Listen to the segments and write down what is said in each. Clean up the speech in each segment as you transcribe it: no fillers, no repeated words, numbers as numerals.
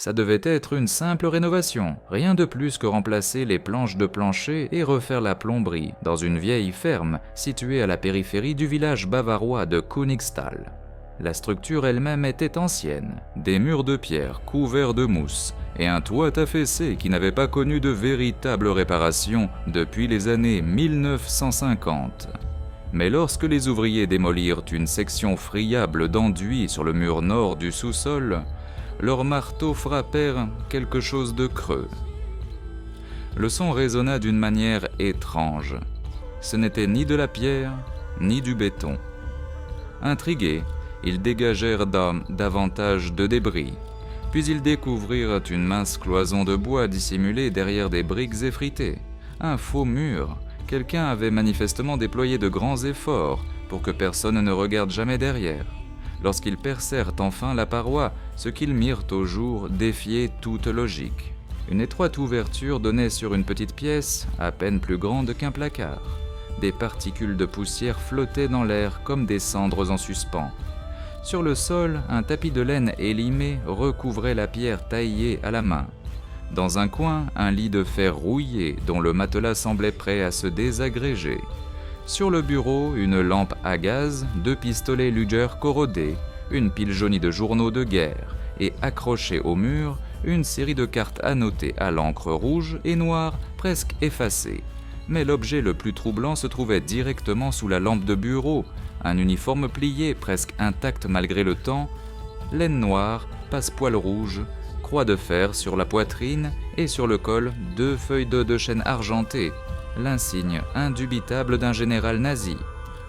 Ça devait être une simple rénovation, rien de plus que remplacer les planches de plancher et refaire la plomberie dans une vieille ferme située à la périphérie du village bavarois de Königstal. La structure elle-même était ancienne, des murs de pierre couverts de mousse et un toit affaissé qui n'avait pas connu de véritable réparation depuis les années 1950. Mais lorsque les ouvriers démolirent une section friable d'enduit sur le mur nord du sous-sol, leurs marteaux frappèrent quelque chose de creux. Le son résonna d'une manière étrange. Ce n'était ni de la pierre, ni du béton. Intrigués, ils dégagèrent davantage de débris, puis ils découvrirent une mince cloison de bois dissimulée derrière des briques effritées. Un faux mur. Quelqu'un avait manifestement déployé de grands efforts pour que personne ne regarde jamais derrière. Lorsqu'ils percèrent enfin la paroi, ce qu'ils mirent au jour défiait toute logique. Une étroite ouverture donnait sur une petite pièce, à peine plus grande qu'un placard. Des particules de poussière flottaient dans l'air comme des cendres en suspens. Sur le sol, un tapis de laine élimé recouvrait la pierre taillée à la main. Dans un coin, un lit de fer rouillé dont le matelas semblait prêt à se désagréger. Sur le bureau, une lampe à gaz, 2 pistolets Luger corrodés, une pile jaunie de journaux de guerre et accrochée au mur, une série de cartes annotées à l'encre rouge et noire presque effacées. Mais l'objet le plus troublant se trouvait directement sous la lampe de bureau, un uniforme plié presque intact malgré le temps, laine noire, passepoil rouge, croix de fer sur la poitrine et sur le col 2 feuilles de chêne argentées, l'insigne indubitable d'un général nazi.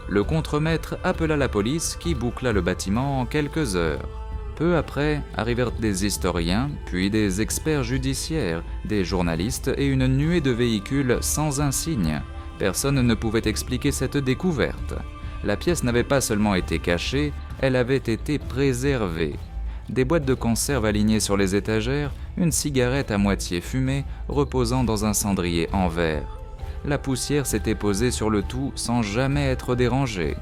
Le contremaître appela la police qui boucla le bâtiment en quelques heures. Peu après, arrivèrent des historiens, puis des experts judiciaires, des journalistes et une nuée de véhicules sans insigne. Personne ne pouvait expliquer cette découverte. La pièce n'avait pas seulement été cachée, elle avait été préservée. Des boîtes de conserve alignées sur les étagères, une cigarette à moitié fumée reposant dans un cendrier en verre. La poussière s'était posée sur le tout sans jamais être dérangée.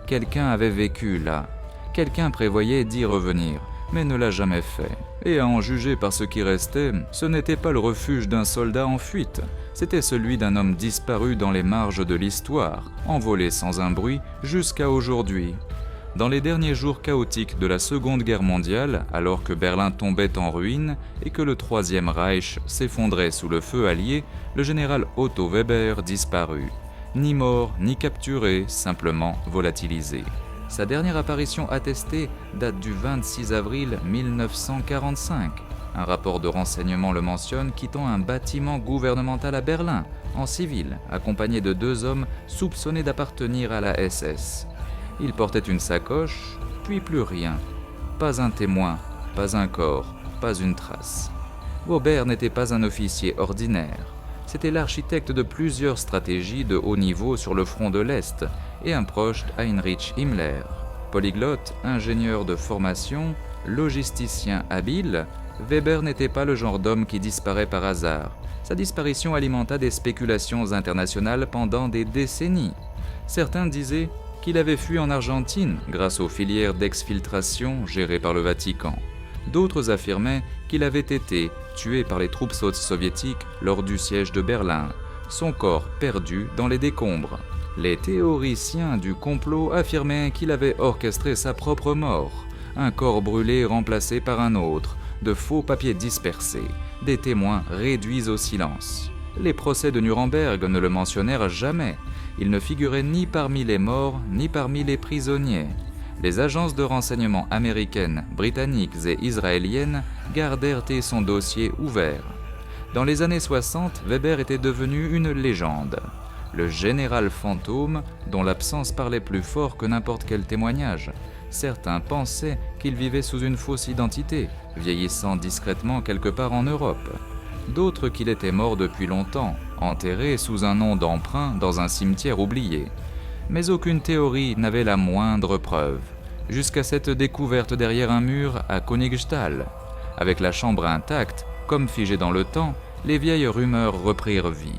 Quelqu'un avait vécu là. Quelqu'un prévoyait d'y revenir, mais ne l'a jamais fait. Et à en juger par ce qui restait, ce n'était pas le refuge d'un soldat en fuite, c'était celui d'un homme disparu dans les marges de l'histoire, envolé sans un bruit jusqu'à aujourd'hui. Dans les derniers jours chaotiques de la Seconde Guerre mondiale, alors que Berlin tombait en ruine et que le Troisième Reich s'effondrait sous le feu allié, le général Otto Weber disparut. Ni mort, ni capturé, simplement volatilisé. Sa dernière apparition attestée date du 26 avril 1945. Un rapport de renseignement le mentionne quittant un bâtiment gouvernemental à Berlin, en civil, accompagné de 2 hommes soupçonnés d'appartenir à la SS. Il portait une sacoche, puis plus rien. Pas un témoin, pas un corps, pas une trace. Weber n'était pas un officier ordinaire. C'était l'architecte de plusieurs stratégies de haut niveau sur le front de l'Est et un proche d'Heinrich Himmler. Polyglotte, ingénieur de formation, logisticien habile, Weber n'était pas le genre d'homme qui disparaît par hasard. Sa disparition alimenta des spéculations internationales pendant des décennies. Certains disaient qu'il avait fui en Argentine grâce aux filières d'exfiltration gérées par le Vatican. D'autres affirmaient qu'il avait été tué par les troupes soviétiques lors du siège de Berlin, son corps perdu dans les décombres. Les théoriciens du complot affirmaient qu'il avait orchestré sa propre mort, un corps brûlé remplacé par un autre, de faux papiers dispersés, des témoins réduits au silence. Les procès de Nuremberg ne le mentionnèrent jamais. Il ne figurait ni parmi les morts, ni parmi les prisonniers. Les agences de renseignement américaines, britanniques et israéliennes gardèrent son dossier ouvert. Dans les années 60, Weber était devenu une légende. Le général fantôme, dont l'absence parlait plus fort que n'importe quel témoignage. Certains pensaient qu'il vivait sous une fausse identité, vieillissant discrètement quelque part en Europe. D'autres qu'il était mort depuis longtemps, enterré sous un nom d'emprunt dans un cimetière oublié. Mais aucune théorie n'avait la moindre preuve, jusqu'à cette découverte derrière un mur à Königstal. Avec la chambre intacte, comme figée dans le temps, les vieilles rumeurs reprirent vie.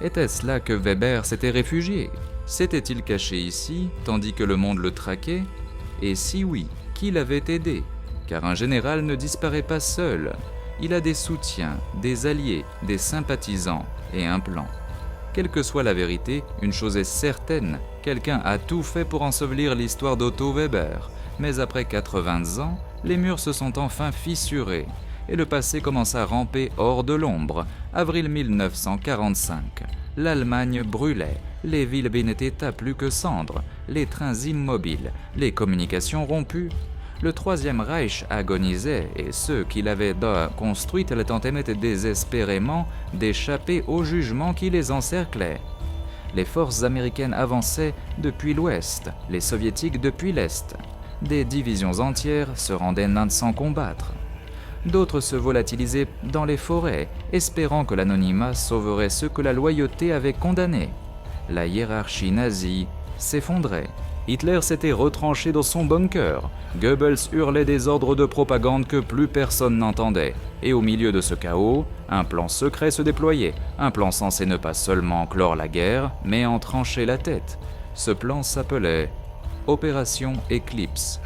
Était-ce là que Weber s'était réfugié? S'était-il caché ici, tandis que le monde le traquait? Et si oui, qui l'avait aidé? Car un général ne disparaît pas seul. Il a des soutiens, des alliés, des sympathisants et un plan. Quelle que soit la vérité, une chose est certaine, quelqu'un a tout fait pour ensevelir l'histoire d'Otto Weber. Mais après 80 ans, les murs se sont enfin fissurés et le passé commence à ramper hors de l'ombre. Avril 1945, l'Allemagne brûlait, les villes n'étaient à plus que cendres, les trains immobiles, les communications rompues. Le Troisième Reich agonisait et ceux qui l'avaient construite le tentaient désespérément d'échapper au jugement qui les encerclait. Les forces américaines avançaient depuis l'ouest, les soviétiques depuis l'est. Des divisions entières se rendaient nains sans combattre. D'autres se volatilisaient dans les forêts, espérant que l'anonymat sauverait ceux que la loyauté avait condamnés. La hiérarchie nazie s'effondrait. Hitler s'était retranché dans son bunker. Goebbels hurlait des ordres de propagande que plus personne n'entendait. Et au milieu de ce chaos, un plan secret se déployait. Un plan censé ne pas seulement clore la guerre, mais en trancher la tête. Ce plan s'appelait Opération Eclipse.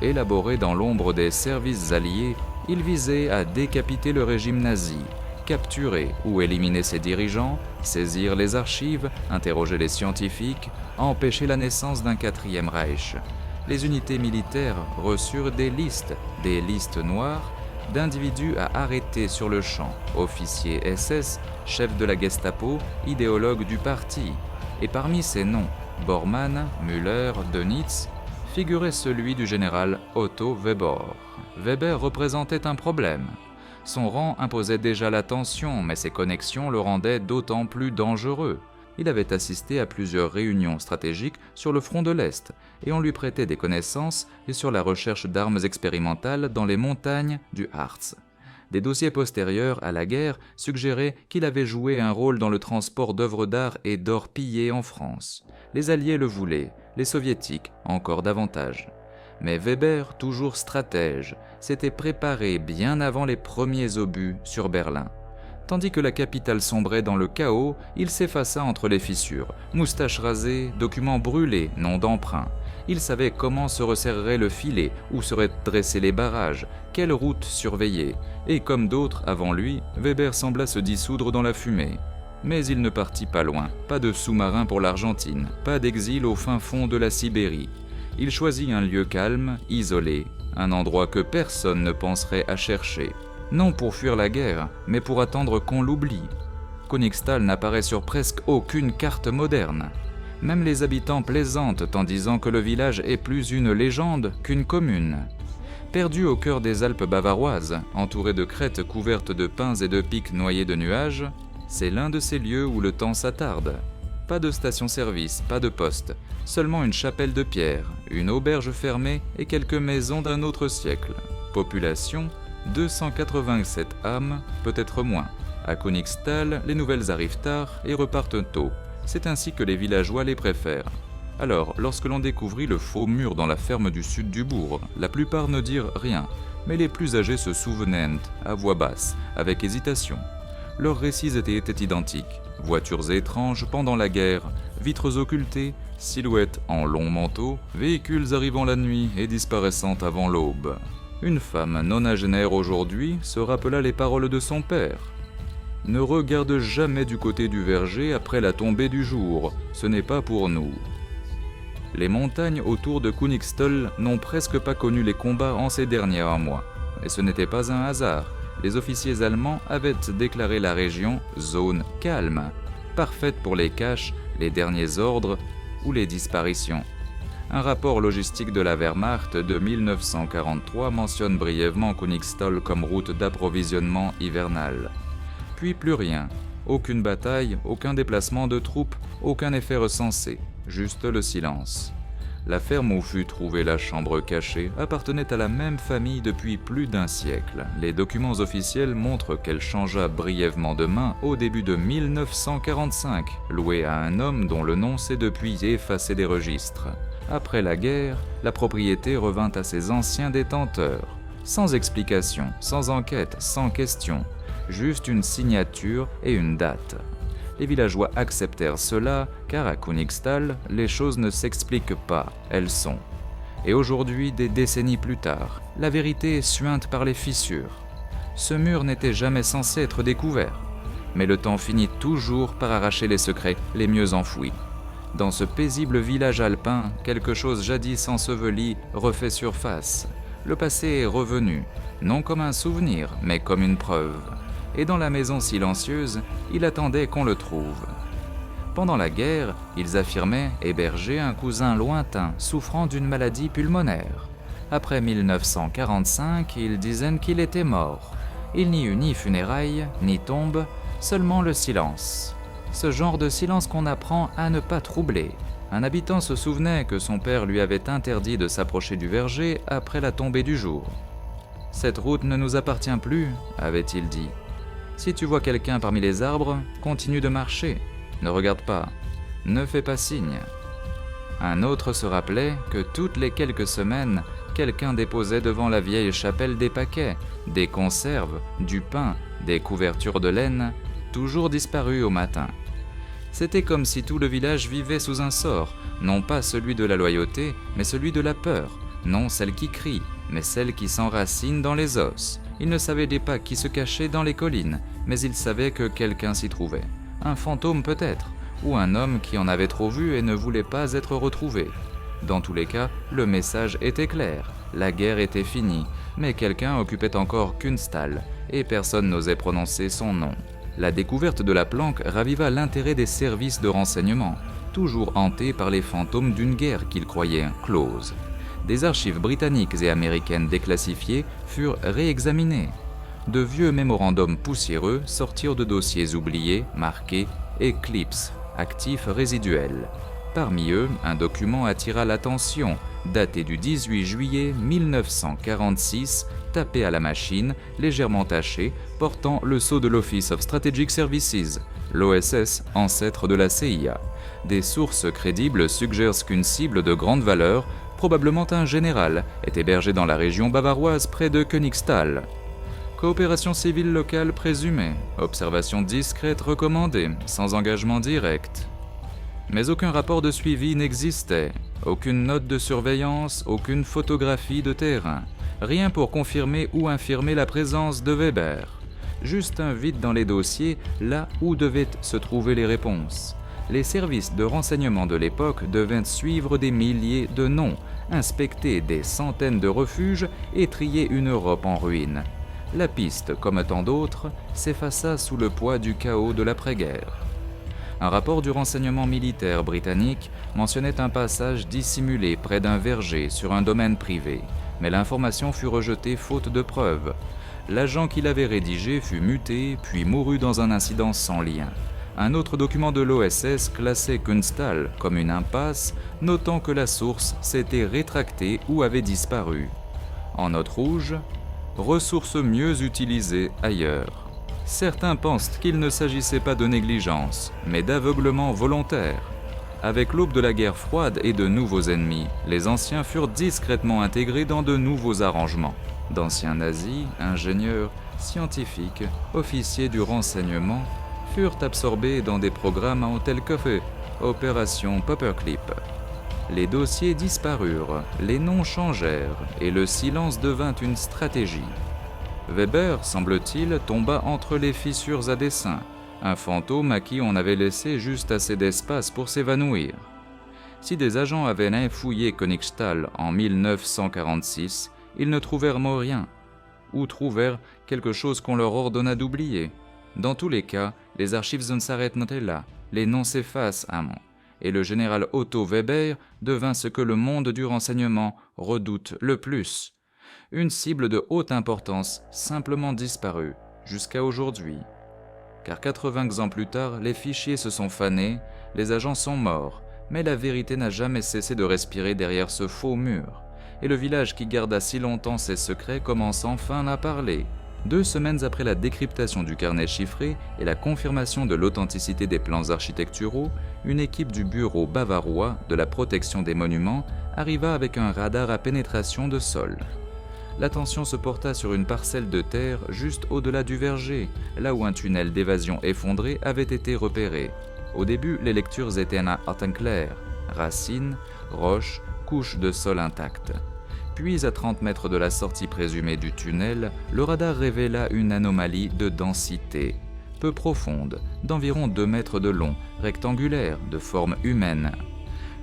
Élaboré dans l'ombre des services alliés, il visait à décapiter le régime nazi, capturer ou éliminer ses dirigeants, saisir les archives, interroger les scientifiques, empêcher la naissance d'un quatrième Reich. Les unités militaires reçurent des listes noires, d'individus à arrêter sur le champ, officiers SS, chefs de la Gestapo, idéologues du parti. Et parmi ces noms, Bormann, Müller, Dönitz, figurait celui du général Otto Weber. Weber représentait un problème. Son rang imposait déjà la tension, mais ses connexions le rendaient d'autant plus dangereux. Il avait assisté à plusieurs réunions stratégiques sur le front de l'Est, et on lui prêtait des connaissances et sur la recherche d'armes expérimentales dans les montagnes du Harz. Des dossiers postérieurs à la guerre suggéraient qu'il avait joué un rôle dans le transport d'œuvres d'art et d'or pillées en France. Les Alliés le voulaient, les Soviétiques encore davantage. Mais Weber, toujours stratège, s'était préparé bien avant les premiers obus sur Berlin. Tandis que la capitale sombrait dans le chaos, il s'effaça entre les fissures. Moustache rasée, documents brûlés, nom d'emprunt. Il savait comment se resserrerait le filet, où seraient dressés les barrages, quelle route surveiller. Et comme d'autres avant lui, Weber sembla se dissoudre dans la fumée. Mais il ne partit pas loin, pas de sous-marin pour l'Argentine, pas d'exil au fin fond de la Sibérie. Il choisit un lieu calme, isolé, un endroit que personne ne penserait à chercher. Non pour fuir la guerre, mais pour attendre qu'on l'oublie. Königstal n'apparaît sur presque aucune carte moderne. Même les habitants plaisantent en disant que le village est plus une légende qu'une commune. Perdu au cœur des Alpes bavaroises, entouré de crêtes couvertes de pins et de pics noyés de nuages, c'est l'un de ces lieux où le temps s'attarde. Pas de station-service, pas de poste, seulement une chapelle de pierre, une auberge fermée et quelques maisons d'un autre siècle. Population 287 âmes, peut-être moins. À Königstal, les nouvelles arrivent tard et repartent tôt. C'est ainsi que les villageois les préfèrent. Alors, lorsque l'on découvrit le faux mur dans la ferme du sud du bourg, la plupart ne dirent rien, mais les plus âgés se souvenaient, à voix basse, avec hésitation. Leurs récits étaient identiques. Voitures étranges pendant la guerre, vitres occultées, silhouettes en longs manteaux, véhicules arrivant la nuit et disparaissant avant l'aube. Une femme nonagénaire aujourd'hui se rappela les paroles de son père. « Ne regarde jamais du côté du verger après la tombée du jour, ce n'est pas pour nous. » Les montagnes autour de Königstal n'ont presque pas connu les combats en ces derniers mois. Et ce n'était pas un hasard. Les officiers allemands avaient déclaré la région « zone calme », parfaite pour les caches, les derniers ordres ou les disparitions. Un rapport logistique de la Wehrmacht de 1943 mentionne brièvement Königstal comme route d'approvisionnement hivernale. Puis plus rien, aucune bataille, aucun déplacement de troupes, aucun effet recensé, juste le silence. La ferme où fut trouvée la chambre cachée appartenait à la même famille depuis plus d'un siècle. Les documents officiels montrent qu'elle changea brièvement de main au début de 1945, louée à un homme dont le nom s'est depuis effacé des registres. Après la guerre, la propriété revint à ses anciens détenteurs. Sans explication, sans enquête, sans question, juste une signature et une date. Les villageois acceptèrent cela, car à Königstal, les choses ne s'expliquent pas, elles sont. Et aujourd'hui, des décennies plus tard, la vérité est suinte par les fissures. Ce mur n'était jamais censé être découvert. Mais le temps finit toujours par arracher les secrets les mieux enfouis. Dans ce paisible village alpin, quelque chose jadis enseveli refait surface. Le passé est revenu, non comme un souvenir, mais comme une preuve. Et dans la maison silencieuse, il attendait qu'on le trouve. Pendant la guerre, ils affirmaient héberger un cousin lointain souffrant d'une maladie pulmonaire. Après 1945, ils disaient qu'il était mort. Il n'y eut ni funérailles, ni tombe, seulement le silence. Ce genre de silence qu'on apprend à ne pas troubler. Un habitant se souvenait que son père lui avait interdit de s'approcher du verger après la tombée du jour. « Cette route ne nous appartient plus », avait-il dit. « Si tu vois quelqu'un parmi les arbres, continue de marcher. Ne regarde pas. Ne fais pas signe. » Un autre se rappelait que toutes les quelques semaines, quelqu'un déposait devant la vieille chapelle des paquets, des conserves, du pain, des couvertures de laine, toujours disparus au matin. C'était comme si tout le village vivait sous un sort, non pas celui de la loyauté, mais celui de la peur, non celle qui crie, mais celle qui s'enracine dans les os. Ils ne savaient pas qui se cachait dans les collines, mais ils savaient que quelqu'un s'y trouvait. Un fantôme peut-être, ou un homme qui en avait trop vu et ne voulait pas être retrouvé. Dans tous les cas, le message était clair, la guerre était finie, mais quelqu'un occupait encore Kunsthal, et personne n'osait prononcer son nom. La découverte de la planque raviva l'intérêt des services de renseignement, toujours hantés par les fantômes d'une guerre qu'ils croyaient close. Des archives britanniques et américaines déclassifiées furent réexaminées. De vieux mémorandums poussiéreux sortirent de dossiers oubliés, marqués « Eclipse », actifs résiduels. Parmi eux, un document attira l'attention, daté du 18 juillet 1946, tapé à la machine, légèrement taché, portant le sceau de l'Office of Strategic Services, l'OSS, ancêtre de la CIA. Des sources crédibles suggèrent qu'une cible de grande valeur, probablement un général, est hébergée dans la région bavaroise près de Königsthal. Coopération civile locale présumée, observation discrète recommandée, sans engagement direct. Mais aucun rapport de suivi n'existait, aucune note de surveillance, aucune photographie de terrain, rien pour confirmer ou infirmer la présence de Weber. Juste un vide dans les dossiers, là où devaient se trouver les réponses. Les services de renseignement de l'époque devaient suivre des milliers de noms, inspecter des centaines de refuges et trier une Europe en ruine. La piste, comme tant d'autres, s'effaça sous le poids du chaos de l'après-guerre. Un rapport du renseignement militaire britannique mentionnait un passage dissimulé près d'un verger sur un domaine privé, mais l'information fut rejetée faute de preuves. L'agent qui l'avait rédigé fut muté, puis mourut dans un incident sans lien. Un autre document de l'OSS classait Kunsthal comme une impasse, notant que la source s'était rétractée ou avait disparu. En note rouge, « Ressources mieux utilisées ailleurs ». Certains pensent qu'il ne s'agissait pas de négligence, mais d'aveuglement volontaire. Avec l'aube de la guerre froide et de nouveaux ennemis, les anciens furent discrètement intégrés dans de nouveaux arrangements. D'anciens nazis, ingénieurs, scientifiques, officiers du renseignement furent absorbés dans des programmes à hôtel café, opération Paperclip. Les dossiers disparurent, les noms changèrent et le silence devint une stratégie. Weber, semble-t-il, tomba entre les fissures à dessein, un fantôme à qui on avait laissé juste assez d'espace pour s'évanouir. Si des agents avaient fouillé Königsthal en 1946, ils ne trouvèrent mot rien, ou trouvèrent quelque chose qu'on leur ordonna d'oublier. Dans tous les cas, les archives ne s'arrêtent pas là, les noms s'effacent à mot, et le général Otto Weber devint ce que le monde du renseignement redoute le plus. Une cible de haute importance simplement disparue, jusqu'à aujourd'hui. Car 80 ans plus tard, les fichiers se sont fanés, les agents sont morts, mais la vérité n'a jamais cessé de respirer derrière ce faux mur. Et le village qui garda si longtemps ses secrets commence enfin à parler. 2 semaines après la décryptation du carnet chiffré et la confirmation de l'authenticité des plans architecturaux, une équipe du bureau bavarois de la protection des monuments arriva avec un radar à pénétration de sol. L'attention se porta sur une parcelle de terre juste au-delà du verger, là où un tunnel d'évasion effondré avait été repéré. Au début, les lectures étaient à teint clair, racines, roches, couches de sol intactes. Puis, à 30 mètres de la sortie présumée du tunnel, le radar révéla une anomalie de densité, peu profonde, d'environ 2 mètres de long, rectangulaire, de forme humaine.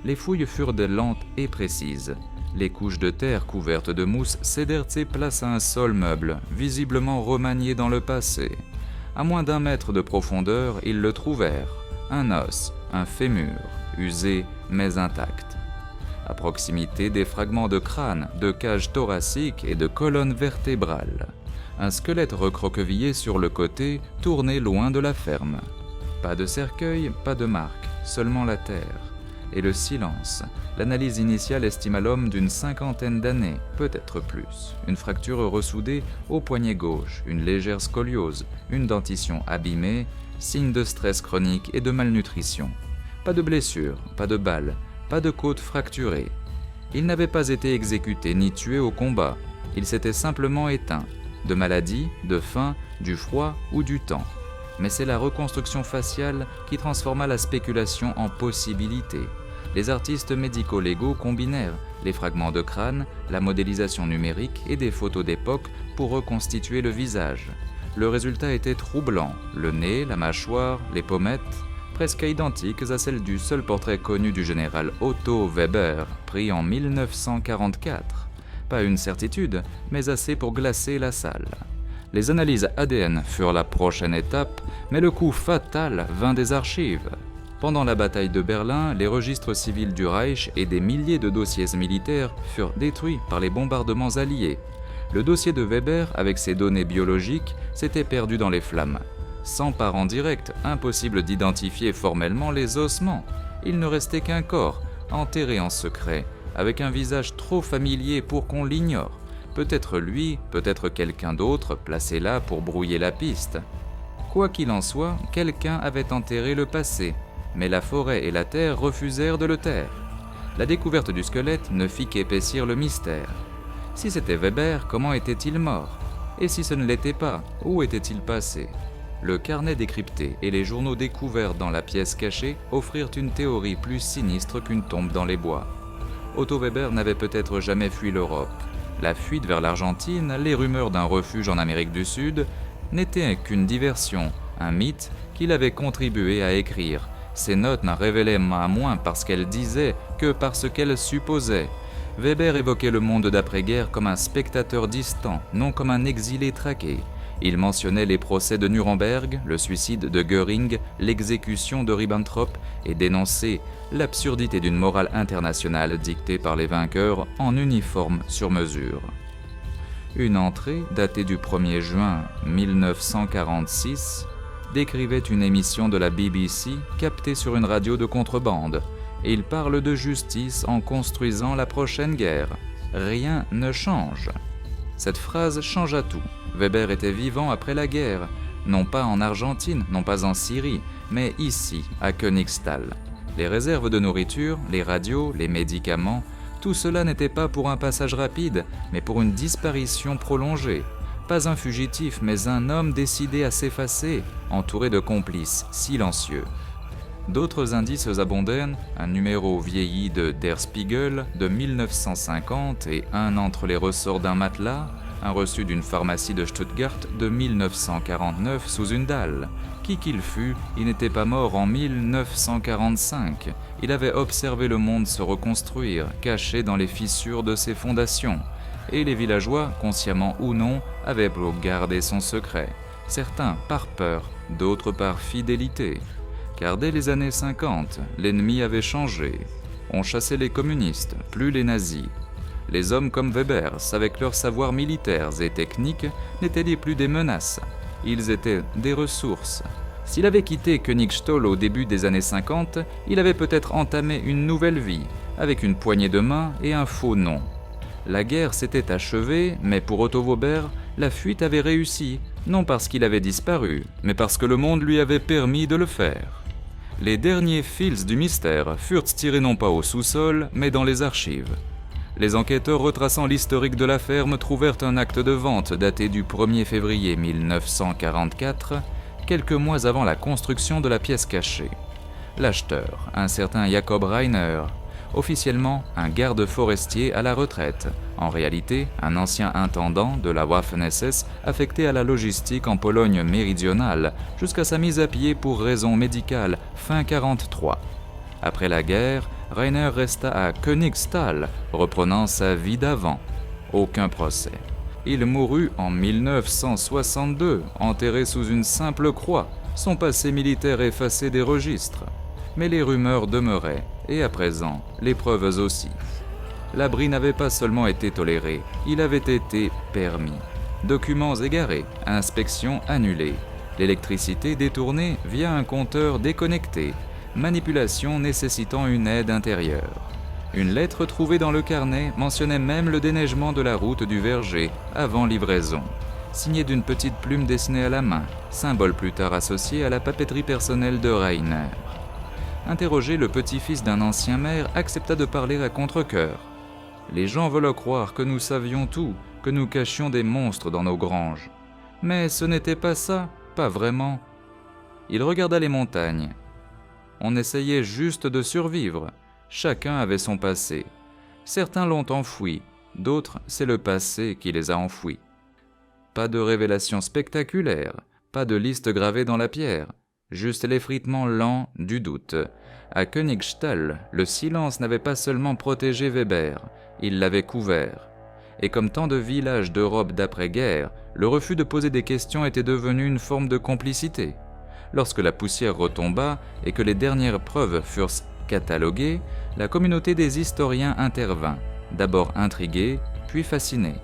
Les fouilles furent lentes et précises. Les couches de terre couvertes de mousse cédèrent place à un sol meuble, visiblement remanié dans le passé. À moins d'1 mètre de profondeur, ils le trouvèrent. Un os, un fémur, usé mais intact. À proximité, des fragments de crâne, de cage thoracique et de colonne vertébrale. Un squelette recroquevillé sur le côté, tourné loin de la ferme. Pas de cercueil, pas de marque, seulement la terre. Et le silence. L'analyse initiale estima l'homme d'une 50aine d'années, peut-être plus. Une fracture ressoudée au poignet gauche, une légère scoliose, une dentition abîmée, signe de stress chronique et de malnutrition. Pas de blessure, pas de balle, pas de côte fracturée. Il n'avait pas été exécuté ni tué au combat. Il s'était simplement éteint. De maladie, de faim, du froid ou du temps. Mais c'est la reconstruction faciale qui transforma la spéculation en possibilité. Les artistes médico-légaux combinèrent les fragments de crâne, la modélisation numérique et des photos d'époque pour reconstituer le visage. Le résultat était troublant, le nez, la mâchoire, les pommettes, presque identiques à celles du seul portrait connu du général Otto Weber, pris en 1944. Pas une certitude, mais assez pour glacer la salle. Les analyses ADN furent la prochaine étape, mais le coup fatal vint des archives. Pendant la bataille de Berlin, les registres civils du Reich et des milliers de dossiers militaires furent détruits par les bombardements alliés. Le dossier de Weber, avec ses données biologiques, s'était perdu dans les flammes. Sans parents directs, impossible d'identifier formellement les ossements. Il ne restait qu'un corps, enterré en secret, avec un visage trop familier pour qu'on l'ignore. Peut-être lui, peut-être quelqu'un d'autre, placé là pour brouiller la piste. Quoi qu'il en soit, quelqu'un avait enterré le passé, mais la forêt et la terre refusèrent de le taire. La découverte du squelette ne fit qu'épaissir le mystère. Si c'était Weber, comment était-il mort? Et si ce ne l'était pas, où était-il passé? Le carnet décrypté et les journaux découverts dans la pièce cachée offrirent une théorie plus sinistre qu'une tombe dans les bois. Otto Weber n'avait peut-être jamais fui l'Europe. La fuite vers l'Argentine, les rumeurs d'un refuge en Amérique du Sud, n'étaient qu'une diversion, un mythe qu'il avait contribué à écrire. Ces notes n'en révélaient moins parce qu'elles disaient que parce qu'elles supposaient. Weber évoquait le monde d'après-guerre comme un spectateur distant, non comme un exilé traqué. Il mentionnait les procès de Nuremberg, le suicide de Göring, l'exécution de Ribbentrop et dénonçait l'absurdité d'une morale internationale dictée par les vainqueurs en uniforme sur mesure. Une entrée, datée du 1er juin 1946, décrivait une émission de la BBC captée sur une radio de contrebande. Il parle de justice en construisant la prochaine guerre. Rien ne change. Cette phrase changea tout. Weber était vivant après la guerre, non pas en Argentine, non pas en Syrie, mais ici, à Königstal. Les réserves de nourriture, les radios, les médicaments, tout cela n'était pas pour un passage rapide, mais pour une disparition prolongée. Pas un fugitif, mais un homme décidé à s'effacer, entouré de complices silencieux. D'autres indices abondèrent, un numéro vieilli de Der Spiegel de 1950 et un entre les ressorts d'un matelas, un reçu d'une pharmacie de Stuttgart de 1949 sous une dalle. Qui qu'il fût, il n'était pas mort en 1945. Il avait observé le monde se reconstruire, caché dans les fissures de ses fondations. Et les villageois, consciemment ou non, avaient beau garder son secret. Certains par peur, d'autres par fidélité. Car dès les années 50, l'ennemi avait changé. On chassait les communistes, plus les nazis. Les hommes comme Weber, avec leurs savoirs militaires et techniques, n'étaient plus des menaces. Ils étaient des ressources. S'il avait quitté Königstall au début des années 50, il avait peut-être entamé une nouvelle vie, avec une poignée de main et un faux nom. La guerre s'était achevée, mais pour Otto Weber, la fuite avait réussi, non parce qu'il avait disparu, mais parce que le monde lui avait permis de le faire. Les derniers fils du mystère furent tirés non pas au sous-sol, mais dans les archives. Les enquêteurs retraçant l'historique de la ferme trouvèrent un acte de vente daté du 1er février 1944, quelques mois avant la construction de la pièce cachée. L'acheteur, un certain Jakob Reiner, Officiellement, un garde forestier à la retraite. En réalité, un ancien intendant de la Waffen-SS affecté à la logistique en Pologne méridionale jusqu'à sa mise à pied pour raison médicale fin 43. Après la guerre, Rainer resta à Königstal, reprenant sa vie d'avant. Aucun procès. Il mourut en 1962, enterré sous une simple croix, son passé militaire effacé des registres. Mais les rumeurs demeuraient, et à présent, les preuves aussi. L'abri n'avait pas seulement été toléré, il avait été permis. Documents égarés, inspections annulées, l'électricité détournée via un compteur déconnecté, manipulation nécessitant une aide intérieure. Une lettre trouvée dans le carnet mentionnait même le déneigement de la route du Verger avant livraison, signée d'une petite plume dessinée à la main, symbole plus tard associé à la papeterie personnelle de Rainer. Interrogé, le petit-fils d'un ancien maire accepta de parler à contre-cœur. « Les gens veulent croire que nous savions tout, que nous cachions des monstres dans nos granges. Mais ce n'était pas ça, pas vraiment. » Il regarda les montagnes. On essayait juste de survivre. Chacun avait son passé. Certains l'ont enfoui, d'autres, c'est le passé qui les a enfouis. Pas de révélation spectaculaire, pas de liste gravée dans la pierre, juste l'effritement lent du doute. À Königstal, le silence n'avait pas seulement protégé Weber, il l'avait couvert. Et comme tant de villages d'Europe d'après-guerre, le refus de poser des questions était devenu une forme de complicité. Lorsque la poussière retomba et que les dernières preuves furent cataloguées, la communauté des historiens intervint, d'abord intriguée, puis fascinée.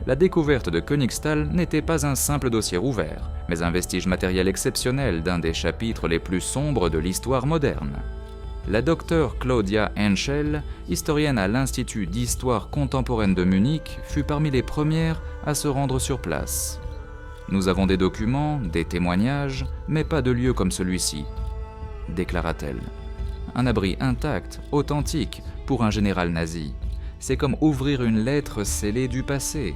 La découverte de Königstal n'était pas un simple dossier ouvert, mais un vestige matériel exceptionnel d'un des chapitres les plus sombres de l'histoire moderne. La docteure Claudia Henschel, historienne à l'Institut d'histoire contemporaine de Munich, fut parmi les premières à se rendre sur place. « Nous avons des documents, des témoignages, mais pas de lieu comme celui-ci », déclara-t-elle. Un abri intact, authentique, pour un général nazi. C'est comme ouvrir une lettre scellée du passé.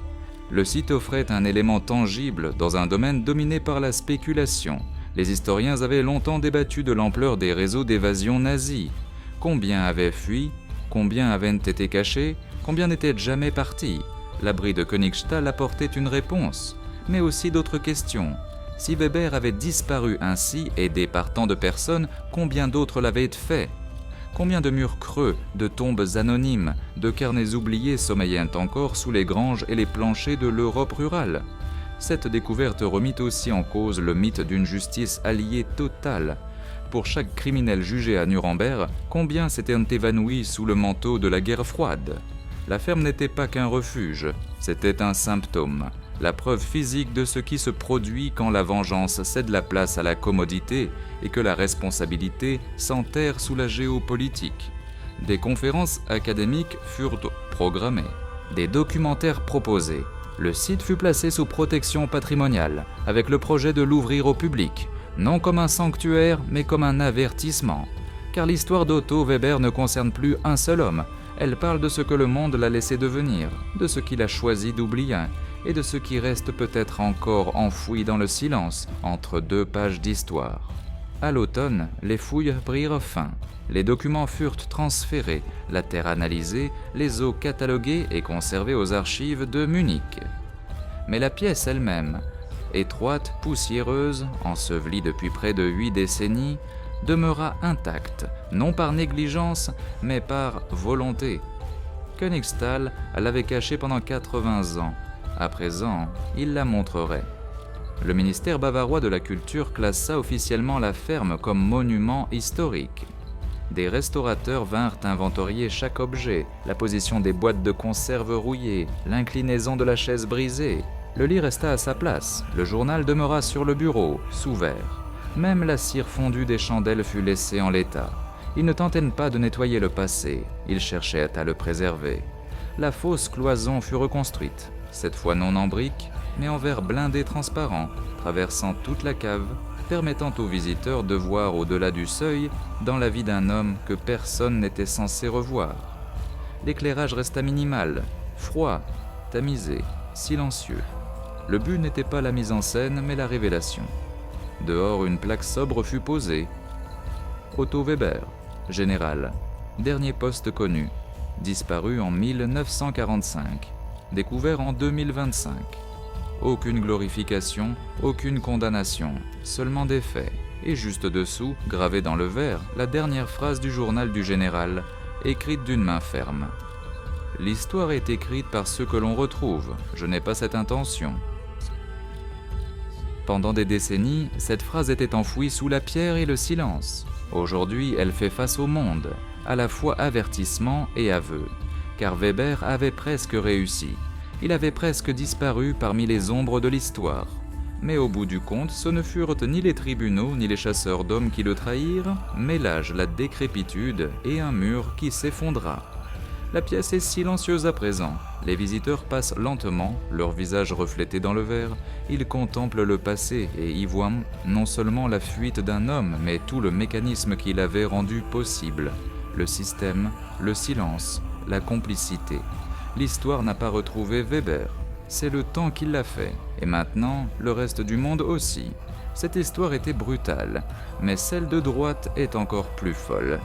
Le site offrait un élément tangible dans un domaine dominé par la spéculation. Les historiens avaient longtemps débattu de l'ampleur des réseaux d'évasion nazis. Combien avaient fui? Combien avaient été cachés? Combien n'étaient jamais partis? L'abri de Königstal apportait une réponse, mais aussi d'autres questions. Si Weber avait disparu ainsi, aidé par tant de personnes, combien d'autres l'avaient fait? Combien de murs creux, de tombes anonymes, de carnets oubliés sommeillent encore sous les granges et les planchers de l'Europe rurale? Cette découverte remit aussi en cause le mythe d'une justice alliée totale. Pour chaque criminel jugé à Nuremberg, combien s'étaient évanouis sous le manteau de la guerre froide? La ferme n'était pas qu'un refuge, c'était un symptôme. La preuve physique de ce qui se produit quand la vengeance cède la place à la commodité et que la responsabilité s'enterre sous la géopolitique. Des conférences académiques furent programmées, des documentaires proposés. Le site fut placé sous protection patrimoniale, avec le projet de l'ouvrir au public, non comme un sanctuaire, mais comme un avertissement. Car l'histoire d'Otto Weber ne concerne plus un seul homme, elle parle de ce que le monde l'a laissé devenir, de ce qu'il a choisi d'oublier, et de ce qui reste peut-être encore enfoui dans le silence entre deux pages d'histoire. À l'automne, les fouilles prirent fin. Les documents furent transférés, la terre analysée, les eaux cataloguées et conservées aux archives de Munich. Mais la pièce elle-même, étroite, poussiéreuse, ensevelie depuis près de 8 décennies, demeura intacte, non par négligence, mais par volonté. Königstal l'avait cachée pendant 80 ans. À présent, il la montrerait. Le ministère bavarois de la Culture classa officiellement la ferme comme monument historique. Des restaurateurs vinrent inventorier chaque objet, la position des boîtes de conserve rouillées, l'inclinaison de la chaise brisée. Le lit resta à sa place, le journal demeura sur le bureau, sous verre. Même la cire fondue des chandelles fut laissée en l'état. Ils ne tentaient pas de nettoyer le passé, ils cherchaient à le préserver. La fausse cloison fut reconstruite, cette fois non en briques, mais en verre blindé transparent, traversant toute la cave, permettant aux visiteurs de voir au-delà du seuil dans la vie d'un homme que personne n'était censé revoir. L'éclairage resta minimal, froid, tamisé, silencieux. Le but n'était pas la mise en scène, mais la révélation. Dehors, une plaque sobre fut posée. Otto Weber, général. dernier poste connu, disparu en 1945, découvert en 2025. Aucune glorification, aucune condamnation, seulement des faits. Et juste dessous, gravé dans le verre, la dernière phrase du journal du général, écrite d'une main ferme. L'histoire est écrite par ceux que l'on retrouve, je n'ai pas cette intention. Pendant des décennies, cette phrase était enfouie sous la pierre et le silence. Aujourd'hui, elle fait face au monde, à la fois avertissement et aveu, car Weber avait presque réussi. Il avait presque disparu parmi les ombres de l'histoire. Mais au bout du compte, ce ne furent ni les tribunaux ni les chasseurs d'hommes qui le trahirent, mais l'âge, la décrépitude et un mur qui s'effondra. La pièce est silencieuse à présent. Les visiteurs passent lentement, leur visage reflété dans le verre. Ils contemplent le passé et y voient non seulement la fuite d'un homme, mais tout le mécanisme qui l'avait rendu possible. Le système, le silence, la complicité. L'histoire n'a pas retrouvé Weber. C'est le temps qui l'a fait. Et maintenant, le reste du monde aussi. Cette histoire était brutale, mais celle de droite est encore plus folle.